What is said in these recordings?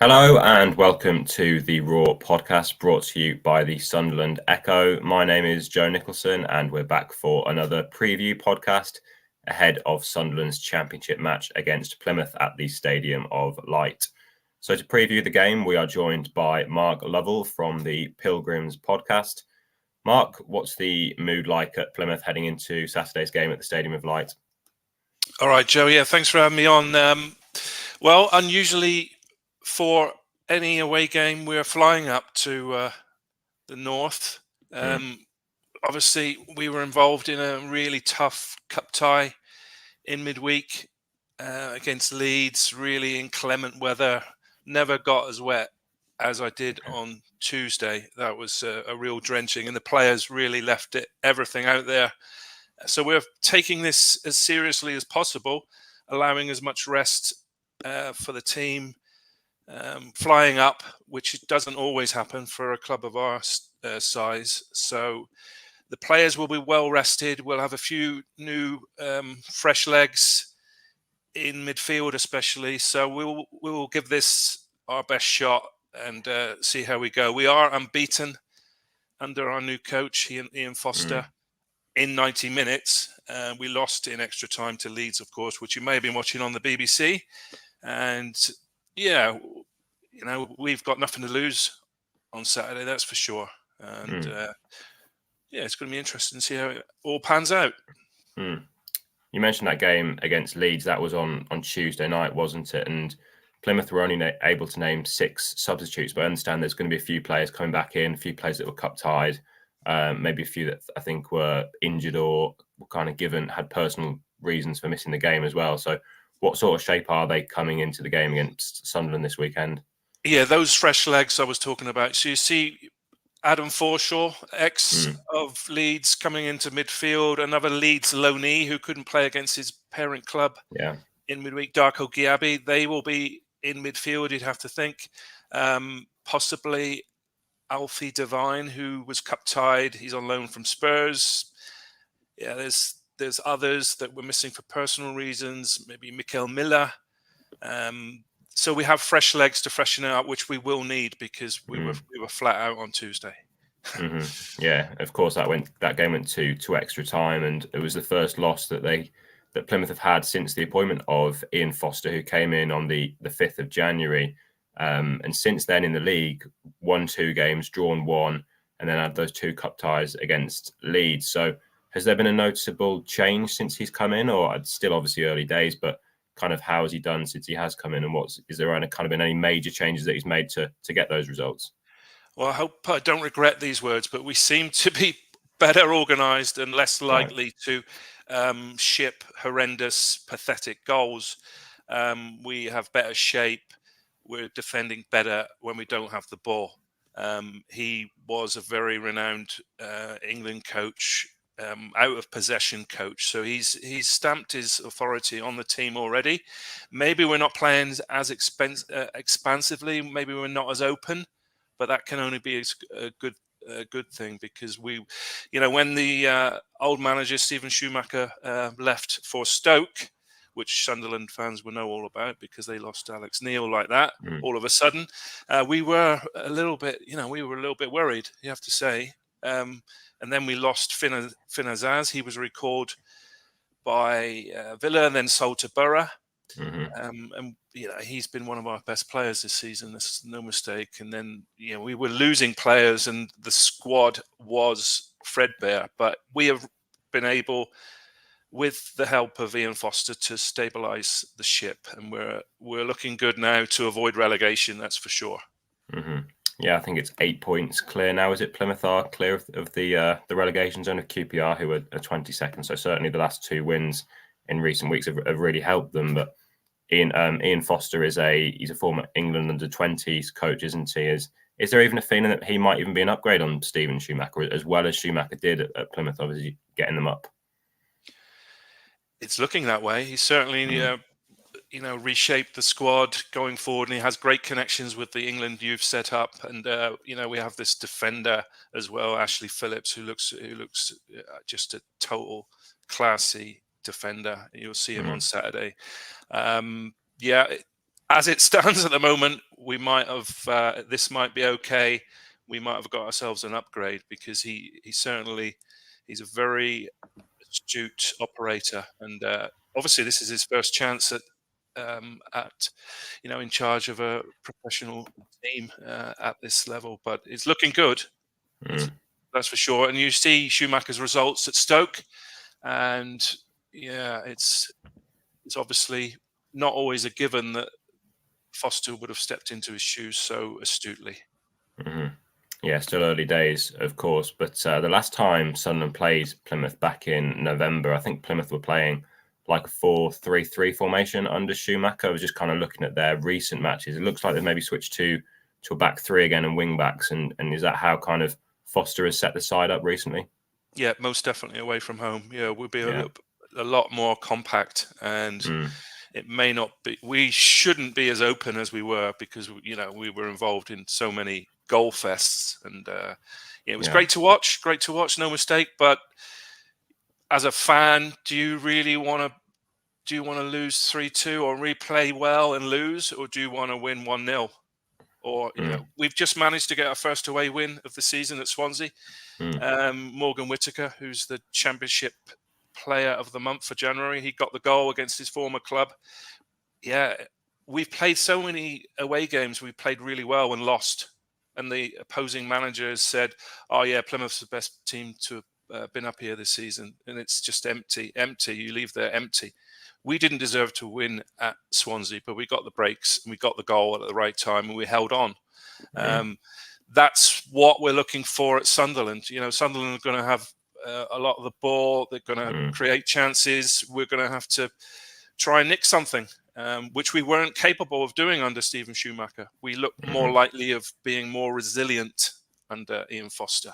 Hello and welcome to the Raw podcast brought to you by the Sunderland Echo. My name is Joe Nicholson and we're back for another preview podcast ahead of Sunderland's championship match against Plymouth at the Stadium of Light. So to preview the game, we are joined by Mark Lovell from the Pilgrims Podcast. Mark, what's the mood like at Plymouth heading into Saturday's game at the Stadium of Light? All right, Joe. Yeah, thanks for having me on. Well, unusually for any away game, we're flying up to the north. Obviously, we were involved in a really tough cup tie in midweek against Leeds, really inclement weather. Never got as wet as I did on Tuesday. That was a real drenching, and the players really left everything out there. So we're taking this as seriously as possible, allowing as much rest for the team. Flying up, which doesn't always happen for a club of our size. So the players will be well rested. We'll have a few new fresh legs in midfield especially. So we will give this our best shot and see how we go. We are unbeaten under our new coach, Ian Foster, in 90 minutes. We lost in extra time to Leeds, of course, which you may have been watching on the BBC. And yeah, you know, we've got nothing to lose on Saturday, that's for sure. And yeah, it's going to be interesting to see how it all pans out. You mentioned that game against Leeds. That was on Tuesday night, wasn't it? And Plymouth were only able to name 6 substitutes, but I understand there's going to be a few players coming back in, a few players that were cup tied, maybe a few that I think were injured or were kind of had personal reasons for missing the game as well. So what sort of shape are they coming into the game against Sunderland this weekend? Yeah, those fresh legs I was talking about. So you see Adam Forshaw, ex of Leeds, coming into midfield. Another Leeds loanee who couldn't play against his parent club in midweek, Darko Giabi. They will be in midfield, you'd have to think. Possibly Alfie Devine, who was cup tied. He's on loan from Spurs. Yeah, there's others that we're missing for personal reasons. Maybe Mikel Miller. So we have fresh legs to freshen it up, which we will need because we were flat out on Tuesday. Yeah, of course that game went to extra time, and it was the first loss that Plymouth have had since the appointment of Ian Foster, who came in on the 5th of January. And since then in the league, won 2 games, drawn 1, and then had those 2 cup ties against Leeds. So has there been a noticeable change since he's come in, or it's still obviously early days, but kind of how has he done since he has come in, and is there kind of been any major changes that he's made to get those results? Well, I hope I don't regret these words, but we seem to be better organised and less likely to ship horrendous, pathetic goals. We have better shape. We're defending better when we don't have the ball. He was a very renowned England coach, out of possession coach. So he's stamped his authority on the team already. Maybe we're not playing as expansively. Maybe we're not as open, but that can only be a good thing because when the old manager Steven Schumacher left for Stoke, which Sunderland fans will know all about because they lost Alex Neil like that all of a sudden, we were a little bit worried, you have to say. And then we lost Finn Azaz. He was recalled by Villa and then sold to Borough. And he's been one of our best players this season. There's no mistake. And then we were losing players, and the squad was threadbare. But we have been able, with the help of Ian Foster, to stabilise the ship, and we're looking good now to avoid relegation. That's for sure. Yeah, I think it's 8 points clear now. Is it Plymouth are clear of the relegation zone of QPR, who are 22nd? So certainly the last 2 wins in recent weeks have really helped them. But Ian Foster he's a former England under-20s coach, isn't he? Is there even a feeling that he might even be an upgrade on Steven Schumacher, as well as Schumacher did at Plymouth, obviously getting them up? It's looking that way. He's certainly reshaped the squad going forward, and he has great connections with the England youth set up. And we have this defender as well, Ashley Phillips, who looks just a total classy defender. You'll see him on Saturday. as it stands at the moment, we might have this might be okay. We might have got ourselves an upgrade, because he's a very astute operator, and obviously this is his first chance at in charge of a professional team at this level. But it's looking good. That's for sure. And you see Schumacher's results at Stoke, and yeah, it's obviously not always a given that Foster would have stepped into his shoes so astutely. Yeah, still early days, of course. But the last time Sunderland played Plymouth back in November, I think Plymouth were playing like a 4-3-3 formation under Schumacher. I was just kind of looking at their recent matches. It looks like they've maybe switched to a back three again and wing backs. And is that how kind of Foster has set the side up recently? Yeah, most definitely away from home. Yeah, we'll be a lot more compact, and it may not be. We shouldn't be as open as we were, because we were involved in so many goal fests, and it was great to watch. Great to watch, no mistake. But as a fan, do you really want to lose 3-2 or replay well and lose, or do you want to win 1-0? Or we've just managed to get our first away win of the season at Swansea. Morgan Whittaker, who's the Championship Player of the Month for January, he got the goal against his former club. Yeah, we've played so many away games. We played really well and lost, and the opposing manager has said, "Oh yeah, Plymouth's the best team to have been up here this season," and it's just empty. You leave there empty. We didn't deserve to win at Swansea, but we got the breaks and we got the goal at the right time, and we held on. That's what we're looking for at Sunderland. Sunderland are going to have a lot of the ball. They're going to create chances. We're going to have to try and nick something, which we weren't capable of doing under Stephen Schumacher. We look more likely of being more resilient under Ian Foster.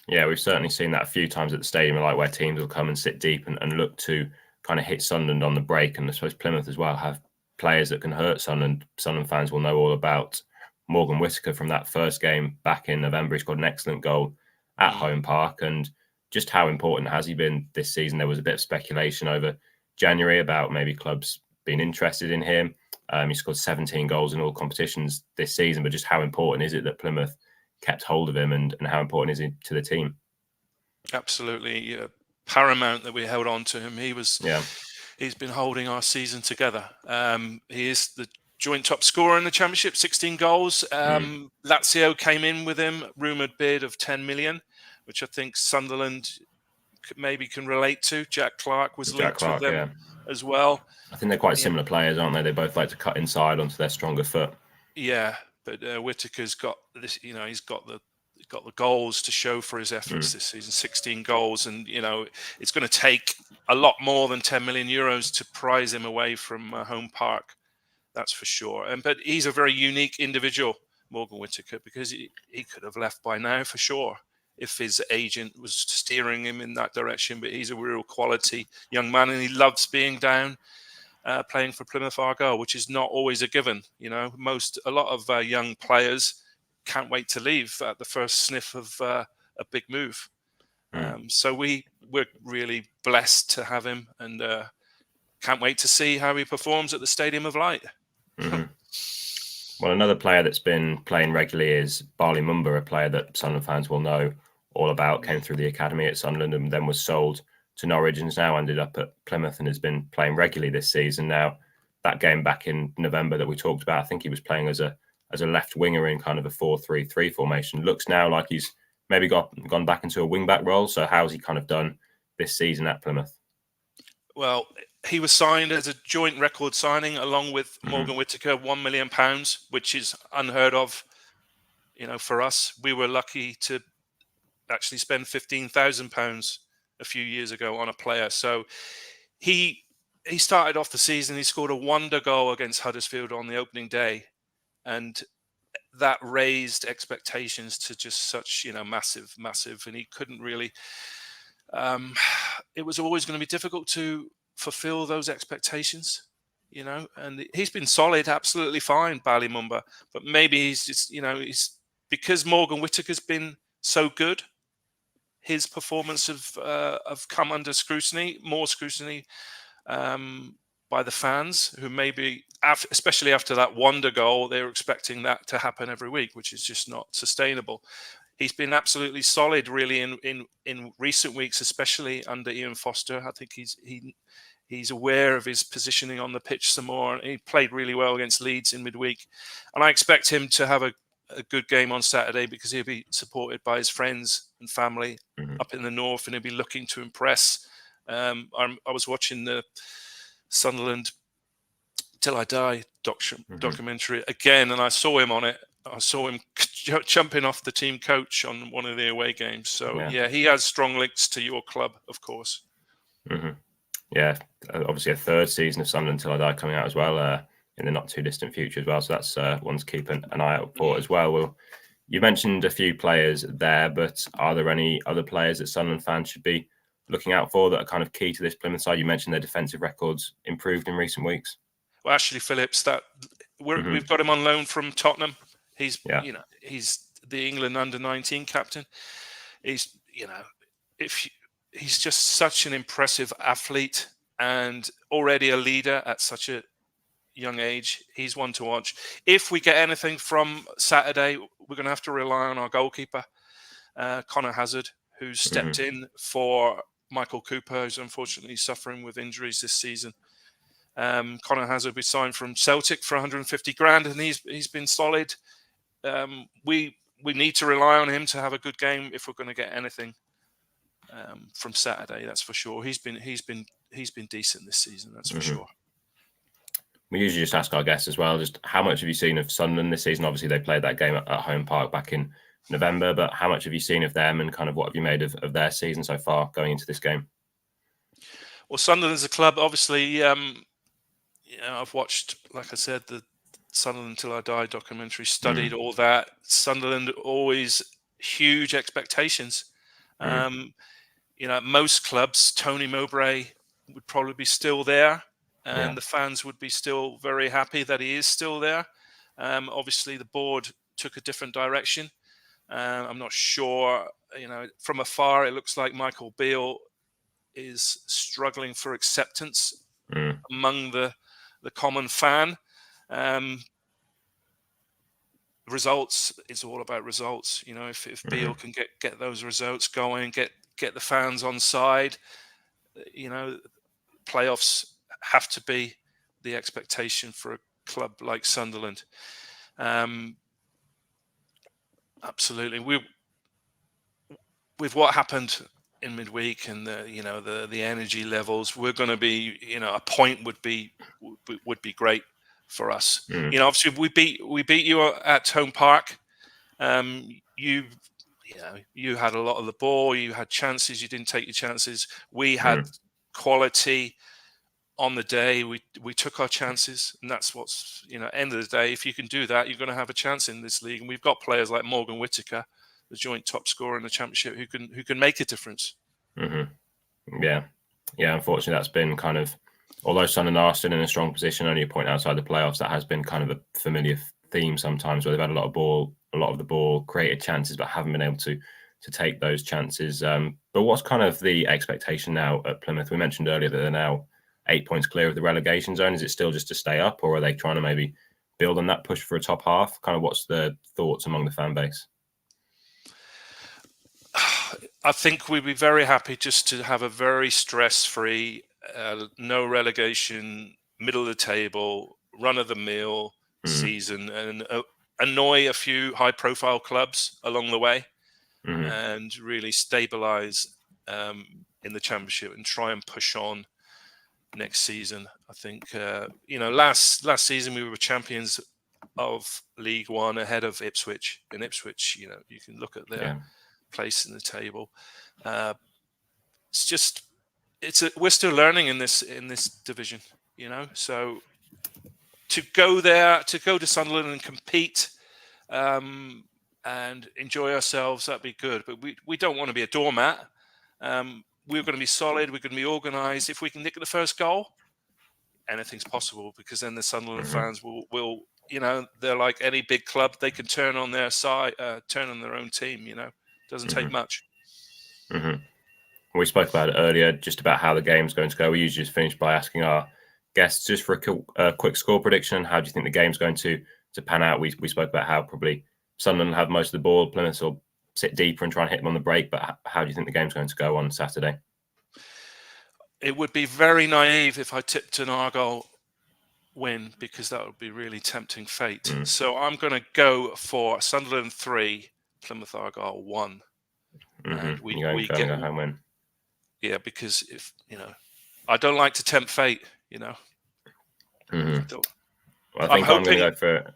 Yeah, we've certainly seen that a few times at the stadium, like where teams will come and sit deep and look to kind of hit Sunderland on the break. And I suppose Plymouth as well have players that can hurt Sunderland. Sunderland fans will know all about Morgan Whittaker from that first game back in November. He scored an excellent goal at home park. And just how important has he been this season? There was a bit of speculation over January about maybe clubs being interested in him. He scored 17 goals in all competitions this season, but just how important is it that Plymouth kept hold of him, and how important is he to the team? Absolutely paramount that we held on to him. He's been holding our season together. He is the joint top scorer in the Championship, 16 goals. Lazio came in with him, rumoured bid of 10 million, which I think Sunderland maybe can relate to. Jack Clark was linked with them as well. I think they're quite similar players, aren't they? They both like to cut inside onto their stronger foot. Yeah, but Whittaker's got this. He's got the goals to show for his efforts this season. 16 goals, and it's going to take a lot more than 10 million euros to prize him away from home park. That's for sure. But he's a very unique individual, Morgan Whittaker, because he could have left by now for sure if his agent was steering him in that direction. But he's a real quality young man, and he loves being down, playing for Plymouth Argyle, which is not always a given. A lot of young players can't wait to leave at the first sniff of a big move. So we're really blessed to have him, and can't wait to see how he performs at the Stadium of Light. Well, another player that's been playing regularly is Bali Mumba, a player that Sunderland fans will know all about. Came through the academy at Sunderland and then was sold to Norwich, and has now ended up at Plymouth and has been playing regularly this season. Now, that game back in November that we talked about, I think he was playing as a left winger in kind of a 4-3-3 formation. Looks now like he's maybe gone back into a wing back role. So how's he kind of done this season at Plymouth? Well, he was signed as a joint record signing along with Morgan Whittaker, £1 million, which is unheard of. For us, we were lucky to actually spend £15,000 a few years ago on a player. So he started off the season. He scored a wonder goal against Huddersfield on the opening day, and that raised expectations to just such massive, and he couldn't really. It was always going to be difficult to fulfill those expectations, and he's been solid, absolutely fine, Bali Mumba. But maybe he's just, he's because Morgan Whittaker's been so good, his performance have come under scrutiny, more scrutiny. by the fans, who maybe, especially after that wonder goal, they were expecting that to happen every week, which is just not sustainable. He's been absolutely solid, really, in recent weeks, especially under Ian Foster. I think he's aware of his positioning on the pitch some more. He played really well against Leeds in midweek, and I expect him to have a good game on Saturday, because he'll be supported by his friends and family up in the north, and he'll be looking to impress. I was watching the Sunderland Till I Die documentary again, and I saw him on it. I saw him jumping off the team coach on one of the away games. So yeah, he has strong links to your club, of course. Yeah, obviously a third season of Sunderland Till I Die coming out as well in the not too distant future as well. So that's one to keep an eye out for as well. Well, you mentioned a few players there, but are there any other players that Sunderland fans should be looking out for that are kind of key to this Plymouth side? You mentioned their defensive records improved in recent weeks. Well, Ashley Phillips, we've got him on loan from Tottenham. He's he's the England under-19 captain. He's he's just such an impressive athlete, and already a leader at such a young age. He's one to watch. If we get anything from Saturday, we're going to have to rely on our goalkeeper, Connor Hazard, who's stepped in for Michael Cooper, who's unfortunately suffering with injuries this season. Connor Hazard, we signed from Celtic for 150 grand, and he's been solid. We need to rely on him to have a good game if we're going to get anything from Saturday. That's for sure. He's been decent this season. That's for sure. We usually just ask our guests as well, just how much have you seen of Sunderland this season? Obviously, they played that game at Home Park back in November, but how much have you seen of them, and kind of what have you made of their season so far going into this game? Well, Sunderland is a club, obviously. I've watched, like I said, the Sunderland Till I Die documentary, studied all that. Sunderland, always huge expectations. Most clubs, Tony Mowbray would probably be still there, and the fans would be still very happy that he is still there. Obviously, the board took a different direction. I'm not sure, from afar, it looks like Michael Beale is struggling for acceptance among the common fan. Results, it's all about results. If Beale can get those results going, get the fans on side, playoffs have to be the expectation for a club like Sunderland. Absolutely. With what happened in midweek and the energy levels, we're going to be, a point would be great for us. Obviously we beat you at Home Park. You had a lot of the ball, you had chances, you didn't take your chances. We had quality on the day. We took our chances, and that's what's, end of the day, if you can do that, you're going to have a chance in this league. And we've got players like Morgan Whittaker, the joint top scorer in the championship, who can make a difference. Yeah. Unfortunately, that's been kind of, although Sunderland are still in a strong position, only a point outside the playoffs, that has been kind of a familiar theme sometimes, where they've had a lot of the ball created chances, but haven't been able to take those chances. But what's kind of the expectation now at Plymouth? We mentioned earlier that they're now 8 points clear of the relegation zone. Is it still just to stay up, or are they trying to maybe build on that push for a top half? Kind of what's the thoughts among the fan base? I think we'd be very happy just to have a very stress-free, no relegation, middle of the table, run-of-the-mill season, and annoy a few high-profile clubs along the way, and really stabilise in the championship and try and push on next season. I think last season we were champions of League One ahead of Ipswich. In Ipswich, you can look at their place in the table. We're still learning in this division, so to go to Sunderland and compete and enjoy ourselves, that'd be good. But we don't want to be a doormat. We're going to be solid. We're going to be organised. If we can nick the first goal, anything's possible, because then the Sunderland fans will they're like any big club. They can turn on their side, turn on their own team. Doesn't take much. We spoke about it earlier, just about how the game's going to go. We usually just finish by asking our guests, just for a quick score prediction. How do you think the game's going to pan out? We spoke about how probably Sunderland will have most of the ball, Plymouth will sit deeper and try and hit them on the break. But how do you think the game's going to go on Saturday? It would be very naive if I tipped an Argyle win, because that would be really tempting fate. So I'm going to go for Sunderland 3, Plymouth Argyle 1. And we get a home win. Yeah, because if I don't like to tempt fate. Well, I think I'm going to go for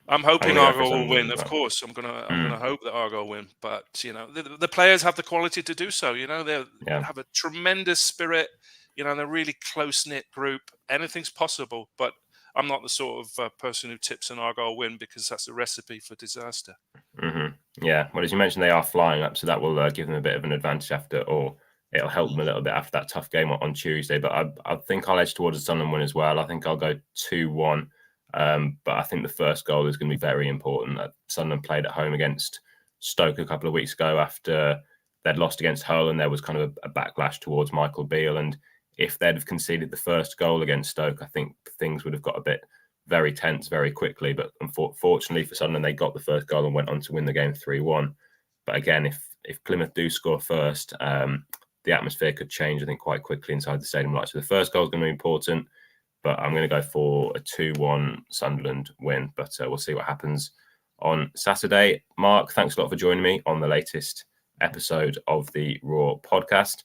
I'm hoping Argyle will win. Of course, I'm gonna hope that Argyle win. But the players have the quality to do so. They have a tremendous spirit. They're a really close-knit group. Anything's possible. But I'm not the sort of person who tips an Argyle win, because that's a recipe for disaster. Yeah. Well, as you mentioned, they are flying up, so that will give them a bit of an advantage or it'll help them a little bit after that tough game on Tuesday. But I think I'll edge towards a Sunderland win as well. I think I'll go 2-1. But I think the first goal is going to be very important. Sunderland played at home against Stoke a couple of weeks ago after they'd lost against Hull, and there was kind of a backlash towards Michael Beale. And if they'd have conceded the first goal against Stoke, I think things would have got a bit very tense very quickly. But unfortunately for Sunderland, they got the first goal and went on to win the game 3-1. But again, if Plymouth do score first, the atmosphere could change, I think, quite quickly inside the stadium. So the first goal is going to be important. But I'm going to go for a 2-1 Sunderland win. But we'll see what happens on Saturday. Mark, thanks a lot for joining me on the latest episode of the Raw Podcast.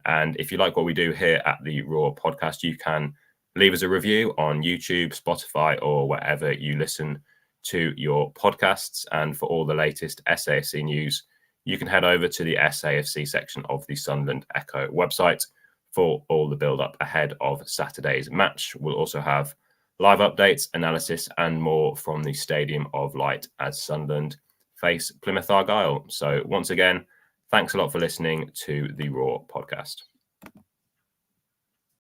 And if you like what we do here at the Raw Podcast, you can leave us a review on YouTube, Spotify, or wherever you listen to your podcasts. And for all the latest SAFC news, you can head over to the SAFC section of the Sunderland Echo website for all the build-up ahead of Saturday's match. We'll also have live updates, analysis, and more from the Stadium of Light as Sunderland face Plymouth Argyle. So once again, thanks a lot for listening to the Raw Podcast.